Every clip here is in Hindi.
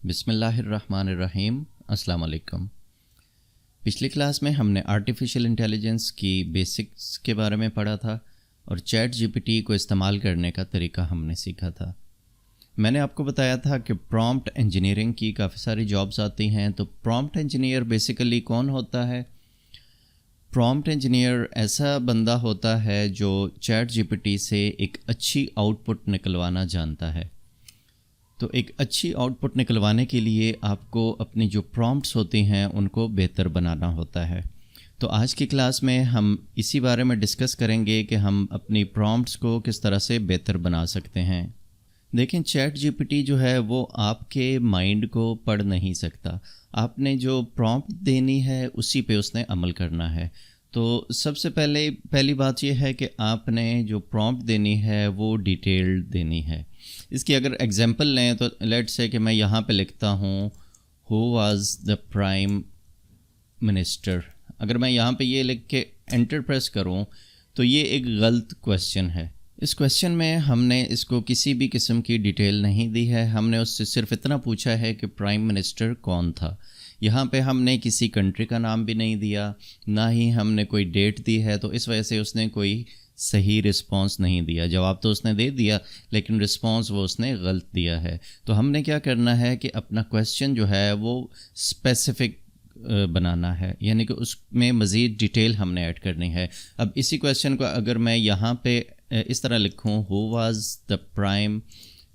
बिस्मिल्लाहिर्रहमानिर्रहीम। अस्सलाम वालेकुम। पिछली क्लास में हमने आर्टिफिशियल इंटेलिजेंस की बेसिक्स के बारे में पढ़ा था और चैट जीपीटी को इस्तेमाल करने का तरीका हमने सीखा था। मैंने आपको बताया था कि प्रॉम्प्ट इंजीनियरिंग की काफ़ी सारी जॉब्स आती हैं। तो प्रॉम्प्ट इंजीनियर बेसिकली कौन होता है? प्रॉम्प्ट इंजीनियर ऐसा बंदा होता है जो चैट जीपीटी से एक अच्छी आउटपुट निकलवाना जानता है। तो एक अच्छी आउटपुट निकलवाने के लिए आपको अपनी जो प्रॉम्प्ट्स होती हैं उनको बेहतर बनाना होता है। तो आज की क्लास में हम इसी बारे में डिस्कस करेंगे कि हम अपनी प्रॉम्प्ट्स को किस तरह से बेहतर बना सकते हैं। देखें, चैट जीपीटी जो है वो आपके माइंड को पढ़ नहीं सकता। आपने जो प्रॉम्प्ट देनी है उसी पे उसने अमल करना है। तो सबसे पहली बात यह है कि आपने जो प्रॉम्प्ट देनी है वो डिटेल्ड देनी है। इसकी अगर एग्जांपल लें तो लेट्स से कि मैं यहाँ पे लिखता हूँ who was the prime minister. अगर मैं यहाँ पे ये लिख के एंटर प्रेस करूँ तो ये एक गलत क्वेश्चन है। इस क्वेश्चन में हमने इसको किसी भी किस्म की डिटेल नहीं दी है। हमने उससे सिर्फ इतना पूछा है कि प्राइम मिनिस्टर कौन था। यहाँ पे हमने किसी कंट्री का नाम भी नहीं दिया, ना ही हमने कोई डेट दी है। तो इस वजह से उसने कोई सही रिस्पांस नहीं दिया। जवाब तो उसने दे दिया लेकिन रिस्पांस वो उसने गलत दिया है। तो हमने क्या करना है कि अपना क्वेश्चन जो है वो स्पेसिफिक बनाना है, यानी कि उसमें मज़ीद डिटेल हमने ऐड करनी है। अब इसी क्वेश्चन को अगर मैं यहाँ पे इस तरह लिखूँ, who was the prime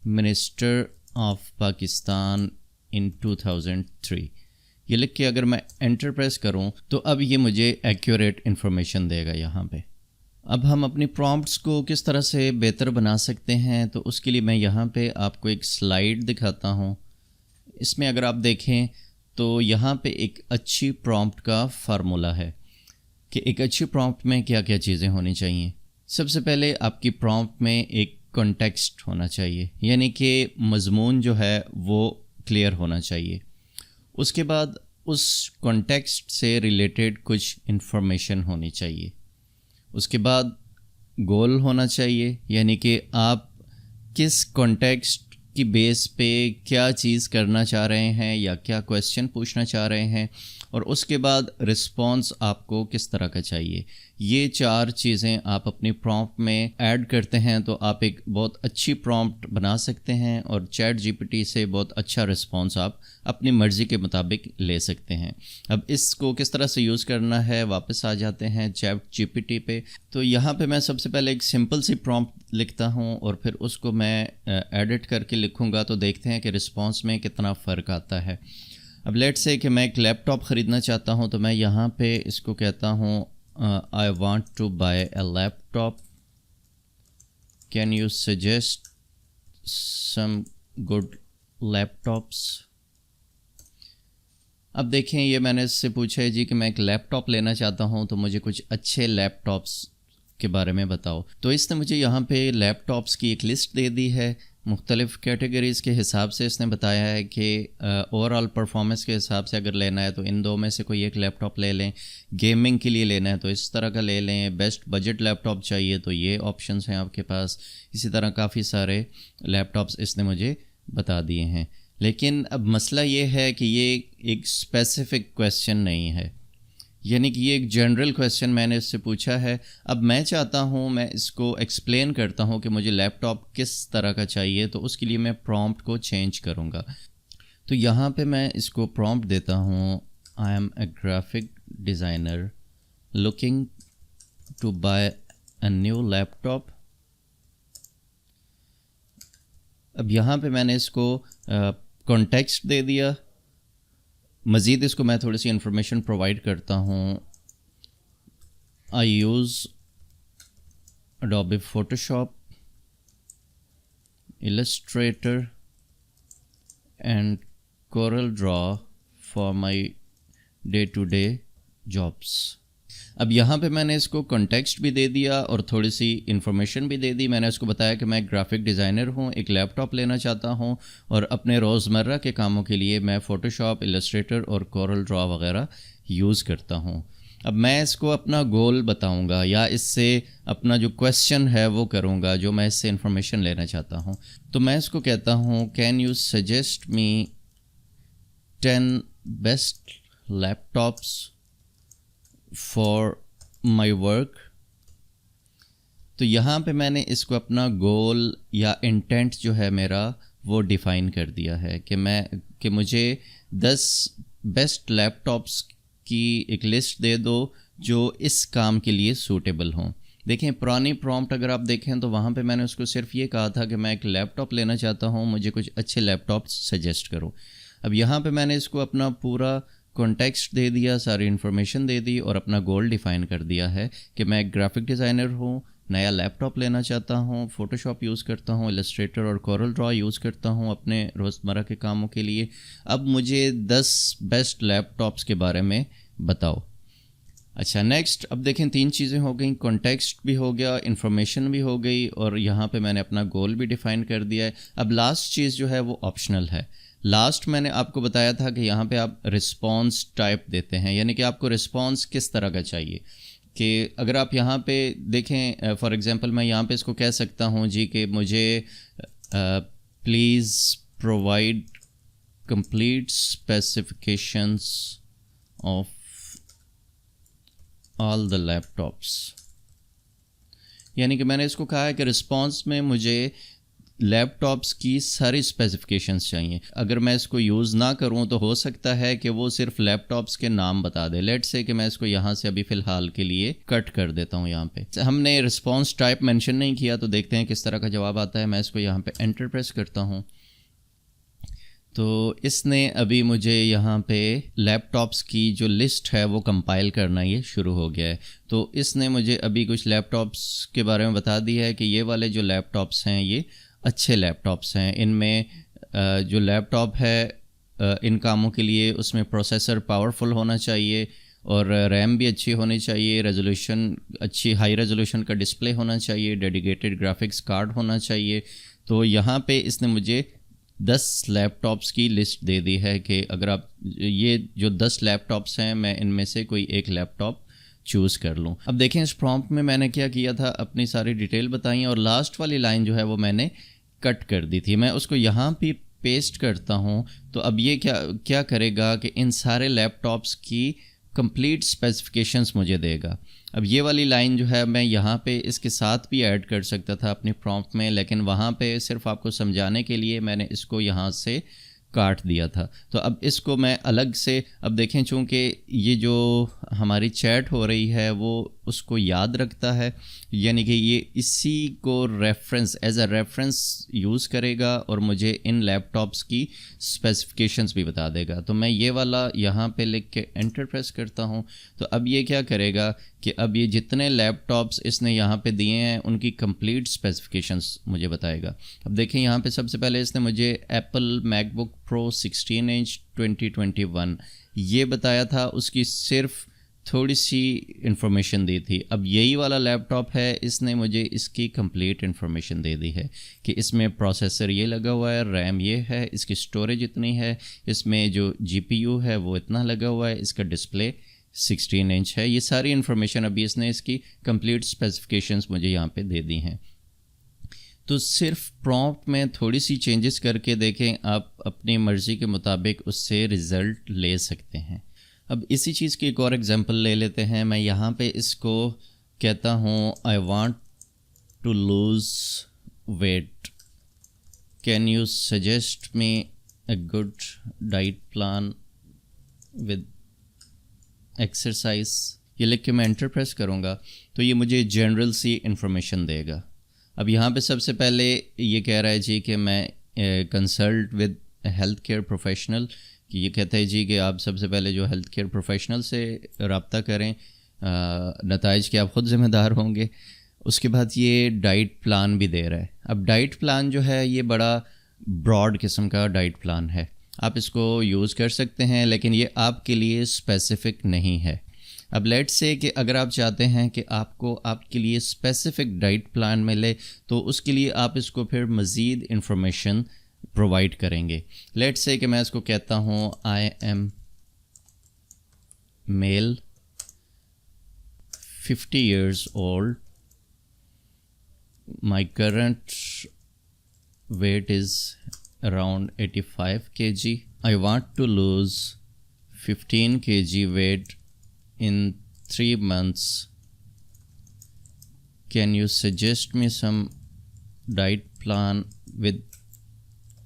minister of Pakistan in 2003, ये लिख के अगर मैं एंटर प्रेस करूँ तो अब ये मुझे एक्यूरेट इन्फॉर्मेशन देगा यहाँ पे। अब हम अपनी प्रॉम्प्ट्स को किस तरह से बेहतर बना सकते हैं, तो उसके लिए मैं यहाँ पे आपको एक स्लाइड दिखाता हूँ। इसमें अगर आप देखें तो यहाँ पे एक अच्छी प्रॉम्प्ट का फार्मूला है कि एक अच्छी प्रॉम्प्ट में क्या क्या चीज़ें होनी चाहिए। सबसे पहले आपकी प्रॉम्प्ट में एक कॉन्टेक्स्ट होना चाहिए, यानी कि मज़मून जो है वो क्लियर होना चाहिए। उसके बाद उस कॉन्टेक्स्ट से रिलेटेड कुछ इन्फॉर्मेशन होनी चाहिए। उसके बाद गोल होना चाहिए, यानी कि आप किस कॉन्टेक्स्ट की बेस पे क्या चीज़ करना चाह रहे हैं या क्या क्वेश्चन पूछना चाह रहे हैं। और उसके बाद रिस्पॉन्स आपको किस तरह का चाहिए। ये चार चीज़ें आप अपनी प्रॉम्प्ट में ऐड करते हैं तो आप एक बहुत अच्छी प्रॉम्प्ट बना सकते हैं और चैट जीपीटी से बहुत अच्छा रिस्पॉन्स आप अपनी मर्ज़ी के मुताबिक ले सकते हैं। अब इसको किस तरह से यूज़ करना है, वापस आ जाते हैं चैट जीपीटी पे। तो यहाँ पे मैं सबसे पहले एक सिंपल सी प्रॉम्प्ट लिखता हूँ और फिर उसको मैं एडिट करके लिखूँगा तो देखते हैं कि रिस्पॉन्स में कितना फ़र्क आता है। अब लेट्स से कि मैं एक लैपटॉप ख़रीदना चाहता हूँ तो मैं यहाँ पे इसको कहता हूँ I want to buy a laptop, can you suggest some good laptops. अब देखें, ये मैंने इससे पूछा है जी कि मैं एक लैपटॉप लेना चाहता हूँ तो मुझे कुछ अच्छे लैपटॉप्स के बारे में बताओ। तो इसने मुझे यहाँ पे लैपटॉप्स की एक लिस्ट दे दी है। मुख्तलिफ़ कैटेगरीज़ के हिसाब से इसने बताया है कि ओवरऑल परफॉर्मेंस के हिसाब से अगर लेना है तो इन दो में से कोई एक लैपटॉप ले लें। गेमिंग के लिए लेना है तो इस तरह का ले लें। बेस्ट बजट लैपटॉप चाहिए तो ये ऑप्शंस हैं आपके पास। इसी तरह काफ़ी सारे लैपटॉप्स इसने मुझे बता दिए हैं। लेकिन अब मसला ये है कि ये एक स्पेसिफिक क्वेश्चन नहीं है, यानी कि ये एक जनरल क्वेश्चन मैंने इससे पूछा है। अब मैं चाहता हूँ मैं इसको एक्सप्लेन करता हूँ कि मुझे लैपटॉप किस तरह का चाहिए, तो उसके लिए मैं प्रॉम्प्ट को चेंज करूँगा। तो यहाँ पे मैं इसको प्रॉम्प्ट देता हूँ, I am a graphic designer looking to buy a new laptop. अब यहाँ पे मैंने इसको कॉन्टेक्स्ट दे दिया। मज़ीद इसको मैं थोड़ी सी इन्फॉर्मेशन प्रोवाइड करता हूँ। I use Adobe Photoshop, Illustrator and Corel Draw for my day to day jobs. अब यहाँ पे मैंने इसको कॉन्टेक्स्ट भी दे दिया और थोड़ी सी इन्फॉर्मेशन भी दे दी। मैंने उसको बताया कि मैं ग्राफिक डिज़ाइनर हूँ, एक लैपटॉप लेना चाहता हूँ और अपने रोज़मर्रा के कामों के लिए मैं फ़ोटोशॉप, इलस्ट्रेटर और कोरल ड्रॉ वगैरह यूज़ करता हूँ। अब मैं इसको अपना गोल बताऊँगा या इससे अपना जो क्वेश्चन है वो करूँगा, जो मैं इससे इन्फॉर्मेशन लेना चाहता हूँ। तो मैं इसको कहता हूँ, can you suggest me 10 best laptops for my work. तो यहाँ पे मैंने इसको अपना गोल या इंटेंट जो है मेरा वो डिफ़ाइन कर दिया है कि मुझे 10 बेस्ट लैपटॉप्स की एक लिस्ट दे दो जो इस काम के लिए सूटेबल हों। देखें, पुरानी प्रॉम्प्ट अगर आप देखें तो वहाँ पे मैंने उसको सिर्फ ये कहा था कि मैं एक लैपटॉप लेना चाहता हूँ, मुझे कुछ अच्छे लैपटॉप सजेस्ट करो। अब यहाँ पे मैंने इसको अपना पूरा कॉन्टेक्स्ट दे दिया, सारी इन्फॉर्मेशन दे दी और अपना गोल डिफ़ाइन कर दिया है कि मैं एक ग्राफिक डिज़ाइनर हूँ, नया लैपटॉप लेना चाहता हूँ, फ़ोटोशॉप यूज़ करता हूँ, इलस्ट्रेटर और कोरल ड्रॉ यूज़ करता हूँ अपने रोज़मर्रा के कामों के लिए। अब मुझे 10 बेस्ट लैपटॉप्स के बारे में बताओ। अच्छा, नेक्स्ट अब देखें 3 चीज़ें हो गई, कॉन्टेक्स्ट भी हो गया, इन्फॉर्मेशन भी हो गई और यहाँ पे मैंने अपना गोल भी डिफ़ाइन कर दिया है। अब लास्ट चीज़ जो है वो ऑप्शनल है। लास्ट मैंने आपको बताया था कि यहाँ पे आप रिस्पॉन्स टाइप देते हैं, यानी कि आपको रिस्पॉन्स किस तरह का चाहिए। कि अगर आप यहाँ पे देखें, फॉर एग्ज़ाम्पल मैं यहाँ पे इसको कह सकता हूँ जी कि मुझे please provide complete specifications of all the laptops. यानी कि मैंने इसको कहा है कि रिस्पॉन्स में मुझे लैपटॉप्स की सारी स्पेसिफिकेशंस चाहिए। अगर मैं इसको यूज़ ना करूं तो हो सकता है कि वो सिर्फ लैपटॉप्स के नाम बता दे। लेट्स से कि मैं इसको यहाँ से अभी फ़िलहाल के लिए कट कर देता हूँ। यहाँ पे हमने रिस्पॉन्स टाइप मेंशन नहीं किया, तो देखते हैं किस तरह का जवाब आता है। मैं इसको यहाँ पे एंटर प्रेस करता हूँ तो इसने अभी मुझे यहाँ पे लैपटॉप्स की जो लिस्ट है वो कंपाइल करना ये शुरू हो गया है। तो इसने मुझे अभी कुछ लैपटॉप्स के बारे में बता दिया है कि ये वाले जो लैपटॉप्स हैं ये अच्छे लैपटॉप्स हैं। इनमें जो लैपटॉप है इन कामों के लिए उसमें प्रोसेसर पावरफुल होना चाहिए और रैम भी अच्छी होनी चाहिए, रेजोल्यूशन अच्छी हाई रेजोल्यूशन का डिस्प्ले होना चाहिए, डेडिकेटेड ग्राफिक्स कार्ड होना चाहिए। तो यहाँ पे इसने मुझे 10 लैपटॉप्स की लिस्ट दे दी है कि अगर आप ये जो 10 लैपटॉप्स हैं मैं इनमें से कोई एक लैपटॉप चूज़ कर लूँ। अब देखें इस प्रॉम्प्ट में मैंने क्या किया था, अपनी सारी डिटेल बताई और लास्ट वाली लाइन जो है वो मैंने कट कर दी थी। मैं उसको यहाँ पे पेस्ट करता हूँ तो अब ये क्या करेगा कि इन सारे लैपटॉप्स की कंप्लीट स्पेसिफिकेशंस मुझे देगा। अब ये वाली लाइन जो है मैं यहाँ पे इसके साथ भी ऐड कर सकता था अपनी प्रॉम्प्ट में, लेकिन वहाँ पे सिर्फ आपको समझाने के लिए मैंने इसको यहाँ से काट दिया था। तो अब इसको मैं अलग से, अब देखें चूँकि ये जो हमारी चैट हो रही है वो उसको याद रखता है, यानी कि ये इसी को reference as a reference use करेगा और मुझे इन लैपटॉप्स की स्पेसिफिकेशंस भी बता देगा। तो मैं ये वाला यहाँ पे लिख के एंटर प्रेस करता हूँ तो अब ये क्या करेगा कि अब ये जितने लैपटॉप्स इसने यहाँ पे दिए हैं उनकी कंप्लीट स्पेसिफिकेशंस मुझे बताएगा। अब देखें यहाँ पे सबसे पहले इसने मुझे एप्पल मैकबुक प्रो 16 इंच 2021 ये बताया था, उसकी सिर्फ थोड़ी सी इन्फॉर्मेशन दी थी। अब यही वाला लैपटॉप है, इसने मुझे इसकी कंप्लीट इन्फॉर्मेशन दे दी है कि इसमें प्रोसेसर ये लगा हुआ है, रैम ये है, इसकी स्टोरेज इतनी है, इसमें जो जीपीयू है वो इतना लगा हुआ है, इसका डिस्प्ले 16 इंच है। ये सारी इन्फॉर्मेशन अभी इसने इसकी कंप्लीट स्पेसिफिकेशंस मुझे यहाँ पे दे दी हैं। तो सिर्फ प्रॉम्प्ट में थोड़ी सी चेंजेस करके देखें, आप अपनी मर्ज़ी के मुताबिक उससे रिज़ल्ट ले सकते हैं। अब इसी चीज़ की एक और एग्जांपल ले लेते हैं। मैं यहाँ पे इसको कहता हूँ I want to lose weight, can you suggest me a good diet plan with exercise. ये लिख के मैं एंटर प्रेस करूँगा तो ये मुझे जनरल सी इंफॉर्मेशन देगा। अब यहाँ पे सबसे पहले ये कह रहा है जी कि मैं consult with health care professional, कि ये कहता है जी कि आप सबसे पहले जो हेल्थ केयर प्रोफेशनल से रब्ता करें, नताइज के आप ख़ुद ज़िम्मेदार होंगे। उसके बाद ये डाइट प्लान भी दे रहा है। अब डाइट प्लान जो है ये बड़ा ब्रॉड किस्म का डाइट प्लान है, आप इसको यूज़ कर सकते हैं लेकिन ये आपके लिए स्पेसिफ़िक नहीं है। अब लेट्स से कि अगर आप चाहते हैं कि आपको आपके लिए स्पेसिफ़िक डाइट प्लान मिले तो उसके लिए आप इसको फिर मज़ीद इंफॉर्मेशन प्रोवाइड करेंगे। लेट्स से कि मैं इसको कहता हूँ I am male 50 years old, my current weight is around 85 kg, I want to lose 15 kg weight in 3 months. Can you suggest me some diet plan with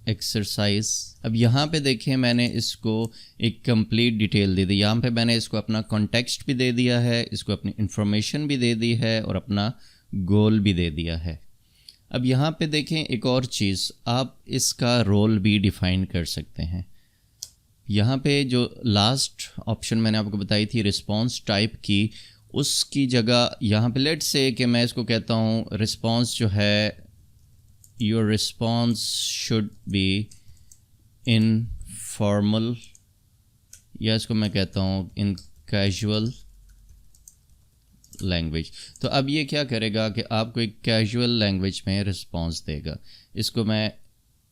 exercise. अब यहाँ पे देखें मैंने इसको एक कंप्लीट डिटेल दे दी। यहाँ पे मैंने इसको अपना कॉन्टेक्स्ट भी दे दिया है, इसको अपनी इंफॉर्मेशन भी दे दी है और अपना गोल भी दे दिया है। अब यहाँ पे देखें एक और चीज़, आप इसका रोल भी डिफ़ाइन कर सकते हैं। यहाँ पे जो लास्ट ऑप्शन मैंने आपको बताई थी रिस्पॉन्स टाइप की, उसकी जगह यहाँ पे लेट्स से कि मैं इसको कहता हूँ रिस्पॉन्स जो है your response should be informal, या इसको मैं कहता हूँ in casual language। तो अब ये क्या करेगा कि आपको एक कैजुअल लैंग्वेज में रिस्पॉन्स देगा। इसको मैं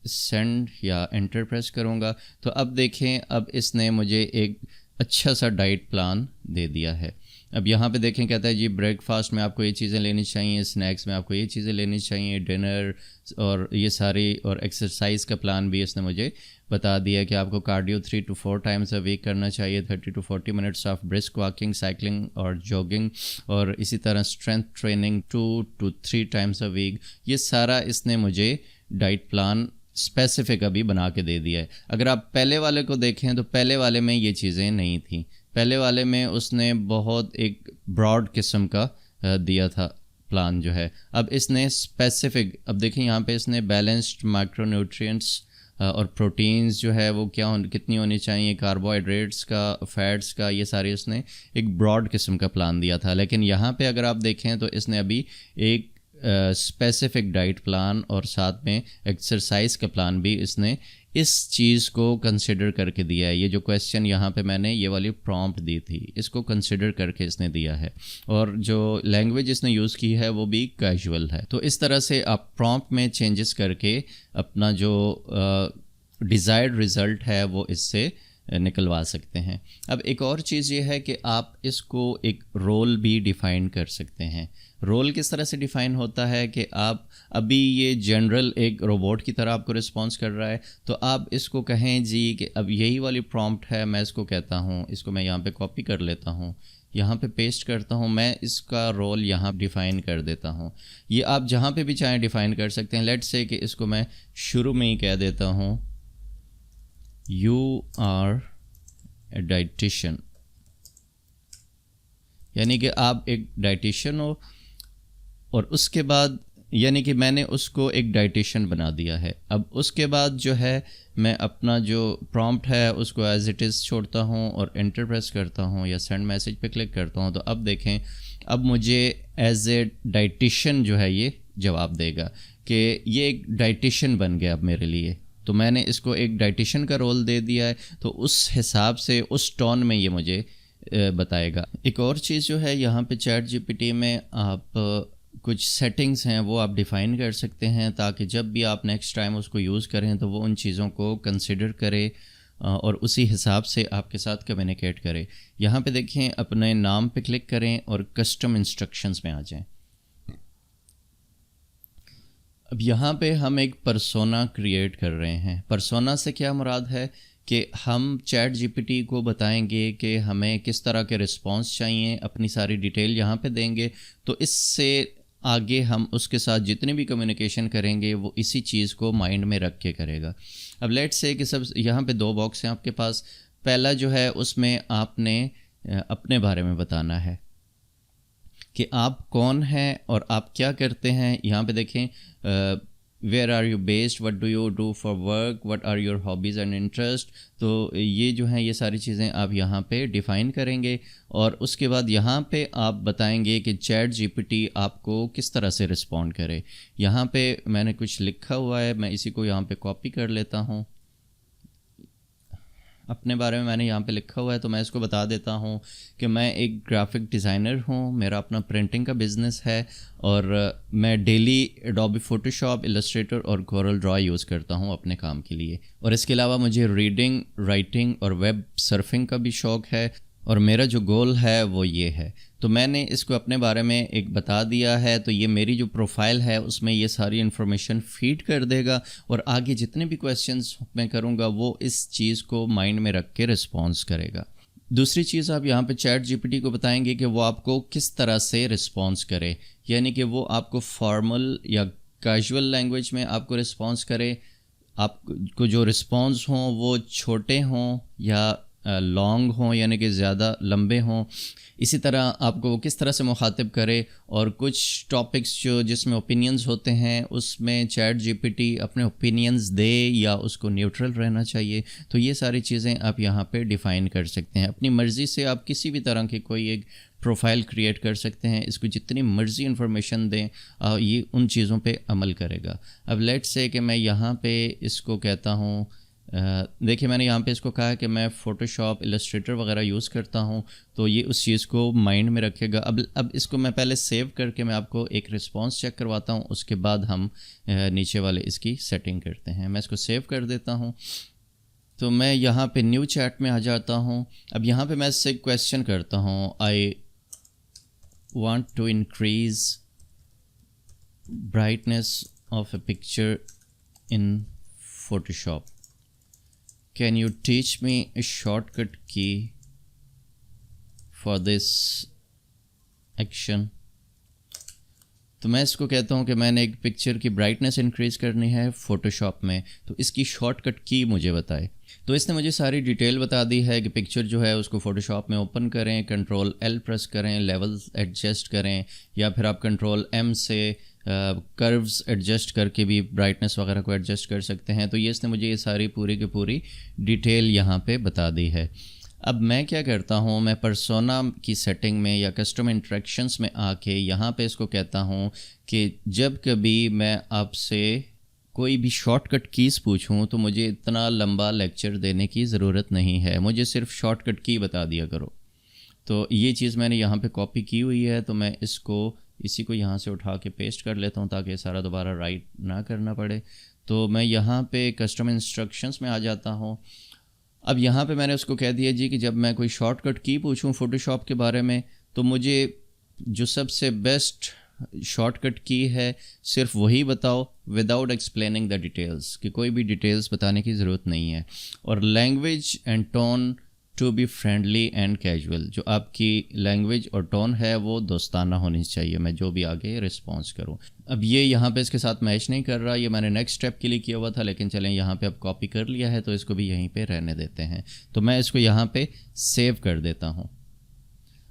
सेंड या एंटर प्रेस करूँगा तो अब देखें, अब इसने मुझे एक अच्छा सा डाइट प्लान दे दिया है। अब यहाँ पे देखें कहता है जी ब्रेकफास्ट में आपको ये चीज़ें लेनी चाहिए, स्नैक्स में आपको ये चीज़ें लेनी चाहिए, डिनर और ये सारी, और एक्सरसाइज का प्लान भी इसने मुझे बता दिया कि आपको cardio 3 to 4 times a week करना चाहिए, 30 to 40 minutes of brisk walking, cycling और जॉगिंग, और इसी तरह strength training 2 to 3 times a week. ये सारा इसने मुझे डाइट प्लान स्पेसिफिक अभी बना के दे दिया है। अगर आप पहले वाले को देखें तो पहले वाले में ये चीज़ें नहीं थी। पहले वाले में उसने बहुत एक ब्रॉड किस्म का दिया था प्लान जो है। अब इसने स्पेसिफिक, अब देखें यहाँ पे इसने बैलेंस्ड माइक्रोन्यूट्रिएंट्स और प्रोटीन्स जो है वो कितनी होनी चाहिए, कार्बोहाइड्रेट्स का, फैट्स का, ये सारे उसने एक ब्रॉड किस्म का प्लान दिया था। लेकिन यहाँ पे अगर आप देखें तो इसने अभी एक स्पेसिफिक डाइट प्लान और साथ में एक्सरसाइज का प्लान भी इसने इस चीज़ को कंसिडर करके दिया है। ये जो क्वेश्चन यहाँ पे मैंने ये वाली प्रॉम्प्ट दी थी, इसको कंसिडर करके इसने दिया है, और जो लैंग्वेज इसने यूज़ की है वो भी कैजुअल है। तो इस तरह से आप प्रॉम्प्ट में चेंजेस करके अपना जो डिज़ायर्ड रिज़ल्ट है वो इससे निकलवा सकते हैं। अब एक और चीज़ ये है कि आप इसको एक रोल भी डिफ़ाइन कर सकते हैं। रोल किस तरह से डिफ़ाइन होता है कि आप अभी ये जनरल एक रोबोट की तरह आपको रिस्पॉन्स कर रहा है, तो आप इसको कहें जी कि अब यही वाली प्रॉम्प्ट है, मैं इसको कहता हूँ, इसको मैं यहाँ पे कॉपी कर लेता हूँ, यहाँ पे पेस्ट करता हूँ, मैं इसका रोल यहाँ डिफ़ाइन कर देता हूँ। ये आप जहाँ पे भी चाहें डिफ़ाइन कर सकते हैं। लेट्स से कि इसको मैं शुरू में ही कह देता हूँ यू आर ए डाइटिशियन, यानी कि आप एक डाइटिशियन हो, और उसके बाद यानी कि मैंने उसको एक डाइटिशियन बना दिया है। अब उसके बाद जो है मैं अपना जो प्रॉम्प्ट है उसको एज इट इज़ छोड़ता हूँ और एंटर प्रेस करता हूँ या सेंड मैसेज पे क्लिक करता हूँ। तो अब देखें, अब मुझे एज ए डाइटिशियन जो है ये जवाब देगा कि ये एक डाइटिशियन बन गया अब मेरे लिए। तो मैंने इसको एक डाइटिशियन का रोल दे दिया है, तो उस हिसाब से उस टोन में ये मुझे बताएगा। एक और चीज़ जो है यहाँ पे चैट जीपीटी में आप कुछ सेटिंग्स हैं वो आप डिफ़ाइन कर सकते हैं, ताकि जब भी आप नेक्स्ट टाइम उसको यूज़ करें तो वो उन चीज़ों को कंसिडर करे और उसी हिसाब से आपके साथ कम्युनिकेट करे। यहाँ पे देखें, अपने नाम पे क्लिक करें और कस्टम इंस्ट्रक्शंस में आ जाएं। अब यहाँ पे हम एक पर्सोना क्रिएट कर रहे हैं। पर्सोना से क्या मुराद है कि हम चैट जीपीटी को बताएंगे कि हमें किस तरह के रिस्पॉन्स चाहिए, अपनी सारी डिटेल यहाँ पे देंगे, तो इससे आगे हम उसके साथ जितनी भी कम्युनिकेशन करेंगे वो इसी चीज़ को माइंड में रख के करेगा। अब लेट्स से कि सब यहाँ पे 2 बॉक्स हैं आपके पास। पहला जो है उसमें आपने अपने बारे में बताना है कि आप कौन हैं और आप क्या करते हैं। यहाँ पे देखें, where are you based, what do you do for work, what are your hobbies and interest. तो ये जो हैं ये सारी चीज़ें आप यहाँ पे डिफ़ाइन करेंगे, और उसके बाद यहाँ पे आप बताएंगे कि चैट जीपीटी आपको किस तरह से रिस्पॉन्ड करे। यहाँ पे मैंने कुछ लिखा हुआ है, मैं इसी को यहाँ पे कॉपी कर लेता हूँ। अपने बारे में मैंने यहाँ पे लिखा हुआ है, तो मैं इसको बता देता हूँ कि मैं एक ग्राफिक डिज़ाइनर हूँ, मेरा अपना प्रिंटिंग का बिज़नेस है, और मैं डेली एडोबी फोटोशॉप, इलस्ट्रेटर और कोरल ड्रॉ यूज़ करता हूँ अपने काम के लिए। और इसके अलावा मुझे रीडिंग, राइटिंग और वेब सर्फिंग का भी शौक़ है, और मेरा जो गोल है वो ये है। तो मैंने इसको अपने बारे में एक बता दिया है, तो ये मेरी जो प्रोफाइल है उसमें ये सारी इन्फॉर्मेशन फीड कर देगा और आगे जितने भी क्वेश्चंस मैं करूँगा वो इस चीज़ को माइंड में रख के रिस्पॉन्स करेगा। दूसरी चीज़ आप यहाँ पे चैट जीपीटी को बताएंगे कि वो आपको किस तरह से रिस्पॉन्स करे, यानी कि वो आपको फॉर्मल या कैजुअल लैंग्वेज में आपको रिस्पॉन्स करे, आपको जो रिस्पॉन्स हों वो छोटे हों या लॉन्ग हों यानी कि ज़्यादा लंबे हों। इसी तरह आपको वो किस तरह से मुखातिब करे, और कुछ टॉपिक्स जो जिसमें ओपिनियंस होते हैं उसमें चैट जीपीटी अपने ओपिनियंस दे या उसको न्यूट्रल रहना चाहिए। तो ये सारी चीज़ें आप यहाँ पे डिफ़ाइन कर सकते हैं। अपनी मर्ज़ी से आप किसी भी तरह की कोई एक प्रोफाइल क्रिएट कर सकते हैं, इसको जितनी मर्ज़ी इन्फॉर्मेशन दें ये उन चीज़ों पे अमल करेगा। अब लेट्स से कि मैं यहाँ पे इसको कहता हूँ, देखिए मैंने यहाँ पे इसको कहा है कि मैं फ़ोटोशॉप, इलस्ट्रेटर वगैरह यूज़ करता हूँ, तो ये उस चीज़ को माइंड में रखेगा। अब इसको मैं पहले सेव करके मैं आपको एक रिस्पांस चेक करवाता हूँ, उसके बाद हम नीचे वाले इसकी सेटिंग करते हैं। मैं इसको सेव कर देता हूँ। तो मैं यहाँ पे न्यू चैट में आ जाता हूँ। अब यहाँ पे मैं इससे क्वेश्चन करता हूँ, I want to increase brightness of a picture in Photoshop, can you teach me a shortcut key for this action? तो मैं इसको कहता हूँ कि मैंने एक पिक्चर की ब्राइटनेस इंक्रीज़ करनी है फ़ोटोशॉप में, तो इसकी शॉर्टकट की मुझे बताए। तो इसने मुझे सारी डिटेल बता दी है कि पिक्चर जो है उसको फ़ोटोशॉप में ओपन करें, कंट्रोल एल प्रेस करें, लेवल एडजस्ट करें, या फिर आप कंट्रोल एम से कर्व्स एडजस्ट करके भी ब्राइटनेस वगैरह को एडजस्ट कर सकते हैं। तो ये इसने मुझे ये सारी पूरी की पूरी डिटेल यहाँ पे बता दी है। अब मैं क्या करता हूँ, मैं पर्सोना की सेटिंग में या कस्टम इंटरेक्शंस में आके यहाँ पे इसको कहता हूँ कि जब कभी मैं आपसे कोई भी शॉर्टकट कीज़ पूछूं तो मुझे इतना लंबा लेक्चर देने की ज़रूरत नहीं है, मुझे सिर्फ शॉर्टकट की बता दिया करो। तो ये चीज़ मैंने यहाँ पे कॉपी की हुई है, तो मैं इसी को यहाँ से उठा के पेस्ट कर लेता हूँ ताकि सारा दोबारा राइट ना करना पड़े। तो मैं यहाँ पे कस्टम इंस्ट्रक्शंस में आ जाता हूँ। अब यहाँ पे मैंने उसको कह दिया जी कि जब मैं कोई शॉर्टकट की पूछूं फ़ोटोशॉप के बारे में तो मुझे जो सबसे बेस्ट शॉर्टकट की है सिर्फ वही बताओ, विदाउट एक्सप्लेनिंग द डिटेल्स, कि कोई भी डिटेल्स बताने की ज़रूरत नहीं है। और language and tone to be friendly and casual, जो आपकी लैंग्वेज और टोन है वो दोस्ताना होनी चाहिए, मैं जो भी आगे रिस्पॉन्स करूं। अब ये यहाँ पे इसके साथ मैच नहीं कर रहा, ये मैंने नेक्स्ट स्टेप के लिए किया हुआ था, लेकिन चलें यहाँ पे अब कॉपी कर लिया है तो इसको भी यहीं पे रहने देते हैं। तो मैं इसको यहाँ पे सेव कर देता हूँ।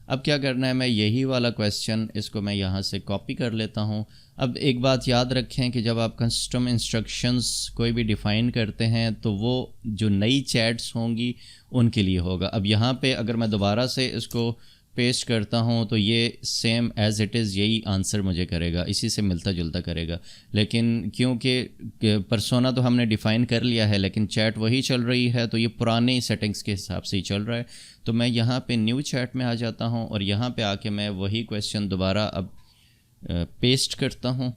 अब क्या करना है, मैं यही वाला क्वेश्चन इसको मैं यहाँ से कॉपी कर लेता हूँ। अब एक बात याद रखें कि जब आप कस्टम इंस्ट्रक्शंस कोई भी डिफ़ाइन करते हैं तो वो जो नई चैट्स होंगी उनके लिए होगा। अब यहाँ पे अगर मैं दोबारा से इसको पेस्ट करता हूँ तो ये सेम एज़ इट इज़ यही आंसर मुझे करेगा, इसी से मिलता जुलता करेगा। लेकिन क्योंकि पर्सोना तो हमने डिफ़ाइन कर लिया है लेकिन चैट वही चल रही है, तो ये पुरानी सेटिंग्स के हिसाब से ही चल रहा है। तो मैं यहाँ पे न्यू चैट में आ जाता हूँ और यहाँ पे आके मैं वही क्वेश्चन दोबारा अब पेस्ट करता हूँ,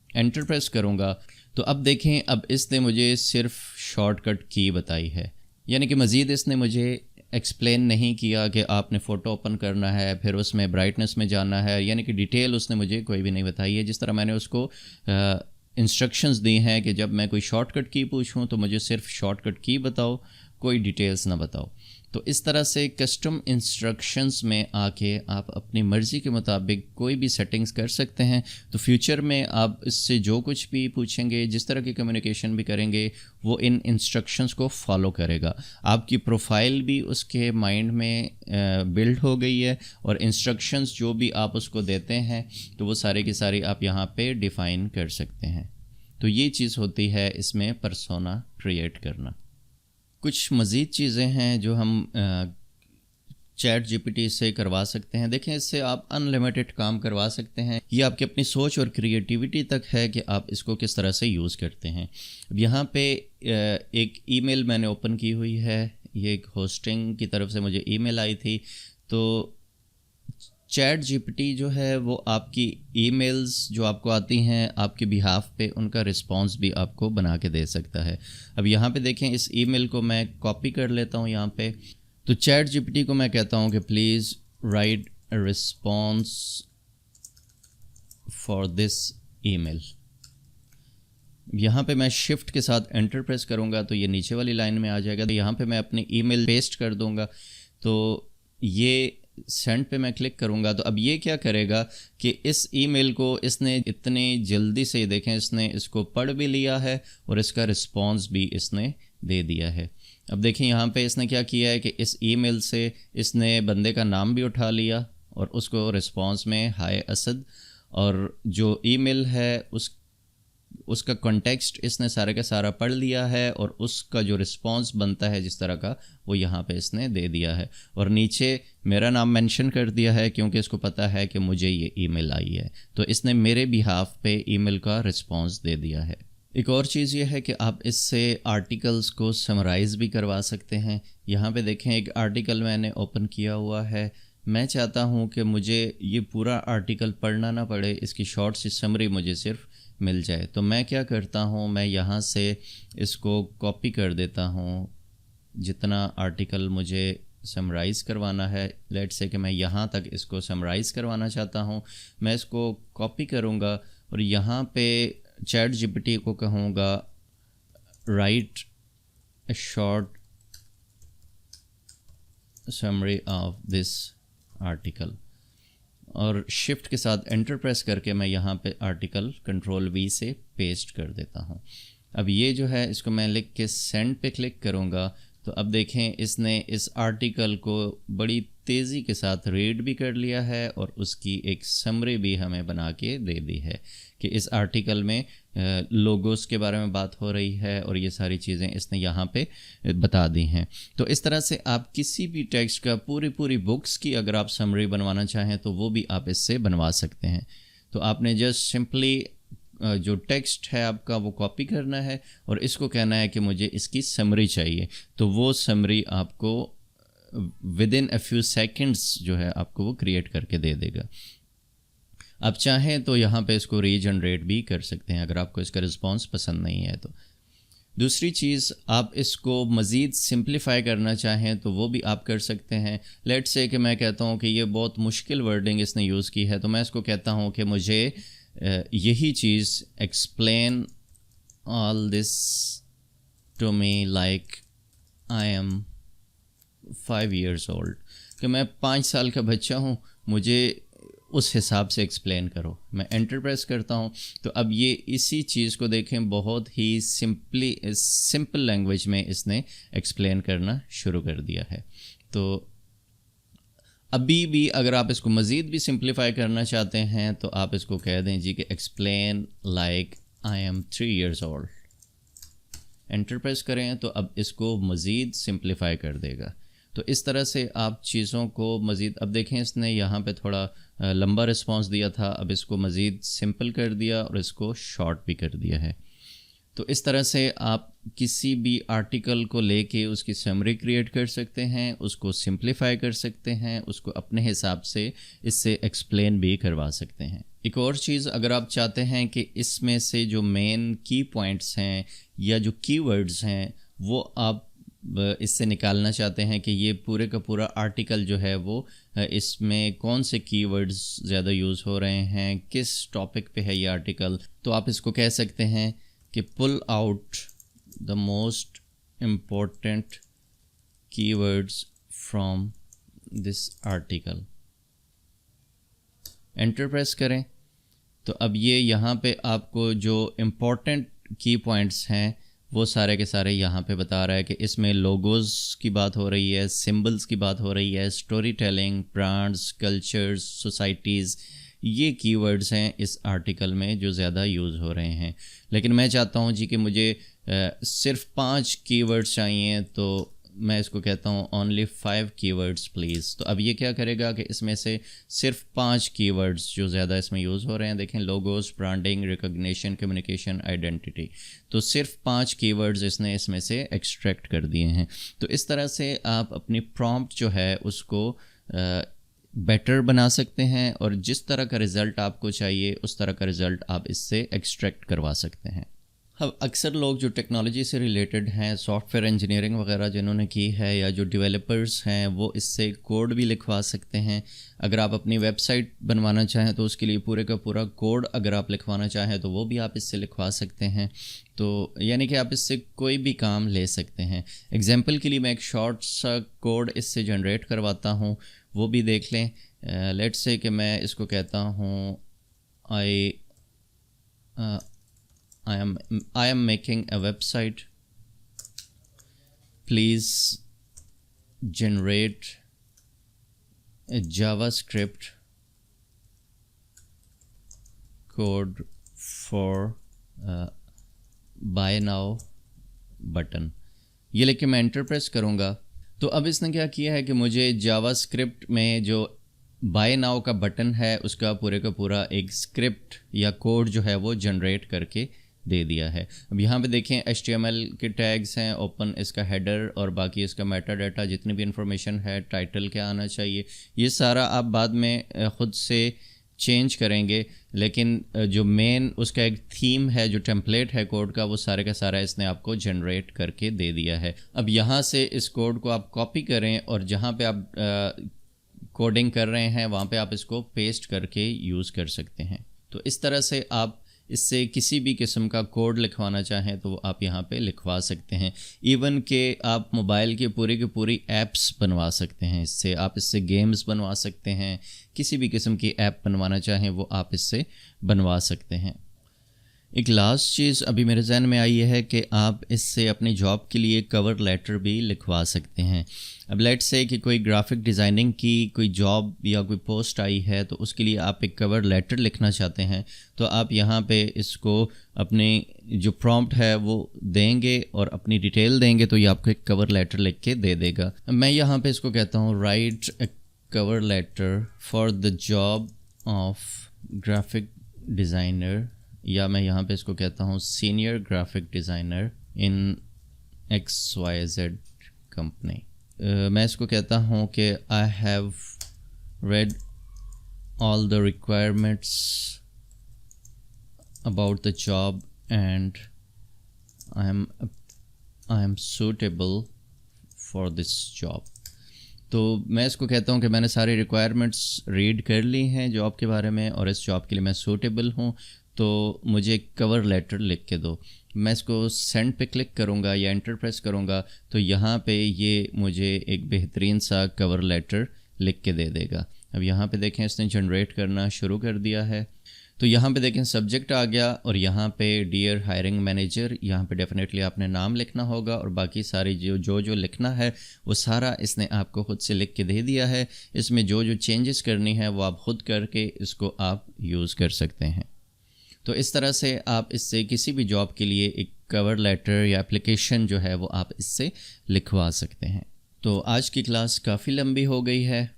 एंटर प्रेस करूँगा। तो अब देखें, अब इसने मुझे सिर्फ शॉर्टकट की बताई है, यानी कि मज़ीद इसने मुझे एक्सप्लेन नहीं किया कि आपने फ़ोटो ओपन करना है फिर उसमें ब्राइटनेस में जाना है, यानी कि डिटेल उसने मुझे कोई भी नहीं बताई है। जिस तरह मैंने उसको इंस्ट्रक्शंस दी हैं कि जब मैं कोई शॉर्टकट की पूछूं तो मुझे सिर्फ शॉर्टकट की बताओ, कोई डिटेल्स ना बताओ। तो इस तरह से कस्टम इंस्ट्रक्शंस में आके आप अपनी मर्ज़ी के मुताबिक कोई भी सेटिंग्स कर सकते हैं। तो फ्यूचर में आप इससे जो कुछ भी पूछेंगे, जिस तरह की कम्युनिकेशन भी करेंगे, वो इन इंस्ट्रक्शंस को फॉलो करेगा। आपकी प्रोफाइल भी उसके माइंड में बिल्ड हो गई है और इंस्ट्रक्शंस जो भी आप उसको देते हैं तो वो सारे की सारी आप यहाँ पे डिफ़ाइन कर सकते हैं। तो ये चीज़ होती है इसमें पर्सोना क्रिएट करना। कुछ मज़ीद चीज़ें हैं जो हम चैट जीपीटी से करवा सकते हैं। देखें, इससे आप अनलिमिटेड काम करवा सकते हैं। ये आपकी अपनी सोच और क्रिएटिविटी तक है कि आप इसको किस तरह से यूज़ करते हैं। अब यहाँ पे एक ईमेल मैंने ओपन की हुई है, ये एक होस्टिंग की तरफ से मुझे ईमेल आई थी। तो चैट जीपीटी जो है वो आपकी ईमेल्स जो आपको आती हैं आपके बिहाफ पे, उनका रिस्पांस भी आपको बना के दे सकता है। अब यहाँ पे देखें, इस ईमेल को मैं कॉपी कर लेता हूँ यहाँ पे। तो चैट जीपीटी को मैं कहता हूँ कि please write a response for this email. यहाँ पे मैं शिफ्ट के साथ एंटर प्रेस करूँगा तो ये नीचे वाली लाइन में आ जाएगा। तो यहाँ पे मैं अपनी ईमेल पेस्ट कर दूँगा, तो ये सेंड पे मैं क्लिक करूँगा। तो अब ये क्या करेगा कि इस ईमेल को इसने इतनी जल्दी से, देखें, इसने इसको पढ़ भी लिया है और इसका रिस्पॉन्स भी इसने दे दिया है। अब देखें यहाँ पे इसने क्या किया है कि इस ईमेल से इसने बंदे का नाम भी उठा लिया और उसको रिस्पॉन्स में हाय असद, और जो ईमेल है उसका कॉन्टेक्स्ट इसने सारे का सारा पढ़ लिया है और उसका जो रिस्पॉन्स बनता है जिस तरह का, वो यहाँ पे इसने दे दिया है। और नीचे मेरा नाम मेंशन कर दिया है क्योंकि इसको पता है कि मुझे ये ईमेल आई है, तो इसने मेरे बिहाफ पे ईमेल का रिस्पॉन्स दे दिया है। एक और चीज़ ये है कि आप इससे आर्टिकल्स को समराइज़ भी करवा सकते हैं। यहाँ पे देखें, एक आर्टिकल मैंने ओपन किया हुआ है। मैं चाहता हूँ कि मुझे ये पूरा आर्टिकल पढ़ना ना पड़े, इसकी शॉर्ट सी समरी मुझे सिर्फ मिल जाए। तो मैं क्या करता हूँ, मैं यहाँ से इसको कॉपी कर देता हूँ। जितना आर्टिकल मुझे समराइज़ करवाना है, लेट्स से कि मैं यहाँ तक इसको समराइज़ करवाना चाहता हूँ, मैं इसको कॉपी करूँगा और यहाँ पे चैट जीपीटी को कहूँगा right a short summary of this article, और शिफ्ट के साथ एंटर प्रेस करके मैं यहाँ पे आर्टिकल कंट्रोल वी से पेस्ट कर देता हूँ। अब ये जो है इसको मैं लिख के सेंड पे क्लिक करूँगा तो अब देखें इसने इस आर्टिकल को बड़ी तेज़ी के साथ रीड भी कर लिया है और उसकी एक समरी भी हमें बना के दे दी है कि इस आर्टिकल में लोगोस के बारे में बात हो रही है और ये सारी चीज़ें इसने यहाँ पे बता दी हैं। तो इस तरह से आप किसी भी टेक्स्ट का, पूरी बुक्स की अगर आप समरी बनवाना चाहें तो वो भी आप इससे बनवा सकते हैं। तो आपने जस्ट सिंपली जो टेक्स्ट है आपका वो कॉपी करना है और इसको कहना है कि मुझे इसकी समरी चाहिए, तो वो समरी आपको with in a few seconds जो है आपको वो क्रिएट करके दे देगा। आप चाहें तो यहाँ पे इसको रीजनरेट भी कर सकते हैं अगर आपको इसका रिस्पॉन्स पसंद नहीं है तो। दूसरी चीज़, आप इसको मज़ीद सिंप्लीफाई करना चाहें तो वो भी आप कर सकते हैं। लेट्स से कि मैं कहता हूँ कि ये बहुत मुश्किल वर्डिंग इसने यूज़ की है, तो मैं इसको कहता हूँ कि मुझे यही चीज़ explain all this to me like I am 5 years old, कि मैं 5 साल का बच्चा हूँ, मुझे उस हिसाब से एक्सप्लेन करो। मैं एंटर प्रेस करता हूँ तो अब ये इसी चीज़ को देखें, बहुत ही सिंपल लैंग्वेज में इसने एक्सप्लेन करना शुरू कर दिया है। तो अभी भी अगर आप इसको मज़ीद भी सिंप्लीफाई करना चाहते हैं तो आप इसको कह दें जी कि explain like I M 3 years old। Enter press करें तो अब इसको मज़ीद सिंप्लीफाई कर देगा। तो इस तरह से आप चीज़ों को मज़ीद, अब देखें इसने यहाँ पे थोड़ा लंबा रिस्पांस दिया था, अब इसको मज़ीद सिंपल कर दिया और इसको शॉर्ट भी कर दिया है। तो इस तरह से आप किसी भी आर्टिकल को लेके उसकी समरी क्रिएट कर सकते हैं, उसको सिंप्लीफाई कर सकते हैं, उसको अपने हिसाब से इससे एक्सप्लेन भी करवा सकते हैं। एक और चीज़, अगर आप चाहते हैं कि इसमें से जो मेन की पॉइंट्स हैं या जो कीवर्ड्स हैं वो आप इससे निकालना चाहते हैं कि ये पूरे का पूरा आर्टिकल जो है वो इसमें कौन से कीवर्ड्स ज़्यादा यूज़ हो रहे हैं, किस टॉपिक पे है ये आर्टिकल, तो आप इसको कह सकते हैं कि pull out the most important keywords from this article. Enter press करें तो अब ये यहाँ पे आपको जो इम्पोर्टेंट की पॉइंट्स हैं वो सारे के सारे यहाँ पे बता रहा है कि इसमें लोगोज़ की बात हो रही है, सिंबल्स की बात हो रही है, story telling, brands, cultures, societies, ये कीवर्ड्स हैं इस आर्टिकल में जो ज़्यादा यूज़ हो रहे हैं। लेकिन मैं चाहता हूँ जी कि मुझे सिर्फ 5 कीवर्ड्स चाहिए, तो मैं इसको कहता हूँ ओनली 5 कीवर्ड्स प्लीज़। तो अब ये क्या करेगा कि इसमें से सिर्फ 5 कीवर्ड्स जो ज़्यादा इसमें यूज़ हो रहे हैं, देखें, logos, branding, recognition, communication, identity, तो सिर्फ 5 कीवर्ड्स इसने इसमें से एक्सट्रैक्ट कर दिए हैं। तो इस तरह से आप अपनी प्रॉम्प्ट जो है उसको बेटर बना सकते हैं और जिस तरह का रिज़ल्ट आपको चाहिए उस तरह का रिज़ल्ट आप इससे एक्सट्रैक्ट करवा सकते हैं। अब अक्सर लोग जो टेक्नोलॉजी से रिलेटेड हैं, सॉफ्टवेयर इंजीनियरिंग वगैरह जिन्होंने की है, या जो डेवलपर्स हैं, वो इससे कोड भी लिखवा सकते हैं। अगर आप अपनी वेबसाइट बनवाना चाहें तो उसके लिए पूरे का पूरा कोड अगर आप लिखवाना चाहें तो वो भी आप इससे लिखवा सकते हैं। तो यानी कि आप इससे कोई भी काम ले सकते हैं। एग्जांपल के लिए मैं एक शॉर्ट सा कोड इससे जनरेट करवाता हूँ, वो भी देख लें। लेट्स से कि मैं इसको कहता हूँ I am making a website. Please generate a JavaScript code for buy now button। ये लेके मैं एंटर प्रेस करूँगा तो अब इसने क्या किया है कि मुझे जावास्क्रिप्ट में जो बाय नाउ का बटन है उसका पूरे का पूरा एक स्क्रिप्ट या कोड जो है वो जनरेट करके दे दिया है। अब यहाँ पे देखें HTML के टैग्स हैं, ओपन इसका हेडर और बाकी इसका मेटा डाटा, जितनी भी इंफॉर्मेशन है, टाइटल क्या आना चाहिए, ये सारा आप बाद में ख़ुद से चेंज करेंगे। लेकिन जो मेन उसका एक थीम है, जो टेम्पलेट है कोड का, वो सारे का सारा इसने आपको जनरेट करके दे दिया है। अब यहाँ से इस कोड को आप कॉपी करें और जहाँ पे आप कोडिंग कर रहे हैं वहाँ पे आप इसको पेस्ट करके यूज़ कर सकते हैं। तो इस तरह से आप इससे किसी भी किस्म का कोड लिखवाना चाहें तो आप यहाँ पे लिखवा सकते हैं। इवन के आप मोबाइल के पूरी ऐप्स बनवा सकते हैं इससे। आप इससे गेम्स बनवा सकते हैं, किसी भी किस्म की ऐप बनवाना चाहें वो आप इससे बनवा सकते हैं। एक लास्ट चीज़ अभी मेरे जहन में आई है कि आप इससे अपनी जॉब के लिए कवर लेटर भी लिखवा सकते हैं। अब लेट्स से कि कोई ग्राफिक डिज़ाइनिंग की कोई जॉब या कोई पोस्ट आई है तो उसके लिए आप एक कवर लेटर लिखना चाहते हैं, तो आप यहाँ पे इसको अपनी जो प्रॉम्प्ट है वो देंगे और अपनी डिटेल देंगे तो ये आपको एक कवर लेटर लिख के दे देगा। मैं यहाँ पे इसको कहता हूँ write a cover letter for the job of graphic designer, या मैं यहाँ पे इसको कहता हूँ senior graphic designer in XYZ company. मैं इसको कहता हूँ कि I have read all the requirements about the job and I am suitable for this job। तो मैं इसको कहता हूँ कि मैंने सारी रिक्वायरमेंट्स रीड कर ली हैं जॉब के बारे में और इस जॉब के लिए मैं सूटेबल हूँ, तो मुझे कवर लेटर लिख के दो। मैं इसको सेंड पे क्लिक करूँगा या एंटर प्रेस करूँगा तो यहाँ पे ये मुझे एक बेहतरीन सा कवर लेटर लिख के दे देगा। अब यहाँ पे देखें इसने जनरेट करना शुरू कर दिया है। तो यहाँ पे देखें सब्जेक्ट आ गया और यहाँ पे डियर हायरिंग मैनेजर, यहाँ पे डेफिनेटली आपने नाम लिखना होगा और बाकी सारी जो लिखना है वो सारा इसने आपको ख़ुद से लिख के दे दिया है। इसमें जो चेंजेस करनी है वो आप ख़ुद करके इसको आप यूज़ कर सकते हैं। तो इस तरह से आप इससे किसी भी जॉब के लिए एक कवर लेटर या एप्लीकेशन जो है वो आप इससे लिखवा सकते हैं। तो आज की क्लास काफ़ी लंबी हो गई है।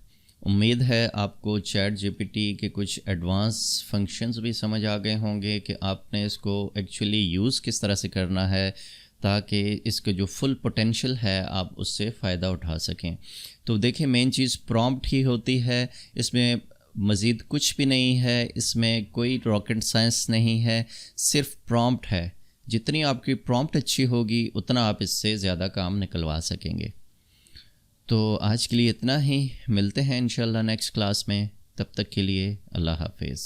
उम्मीद है आपको चैट जीपीटी के कुछ एडवांस फंक्शंस भी समझ आ गए होंगे कि आपने इसको एक्चुअली यूज़ किस तरह से करना है ताकि इसका जो फुल पोटेंशियल है आप उससे फ़ायदा उठा सकें। तो देखिए मेन चीज़ प्रॉम्प्ट ही होती है, इसमें मज़ीद कुछ भी नहीं है, इसमें कोई रॉकेट साइंस नहीं है, सिर्फ प्रॉम्प्ट है। जितनी आपकी प्रॉम्प्ट अच्छी होगी उतना आप इससे ज़्यादा काम निकलवा सकेंगे। तो आज के लिए इतना ही, मिलते हैं इंशाल्लाह नेक्स्ट क्लास में। तब तक के लिए अल्लाह हाफिज़।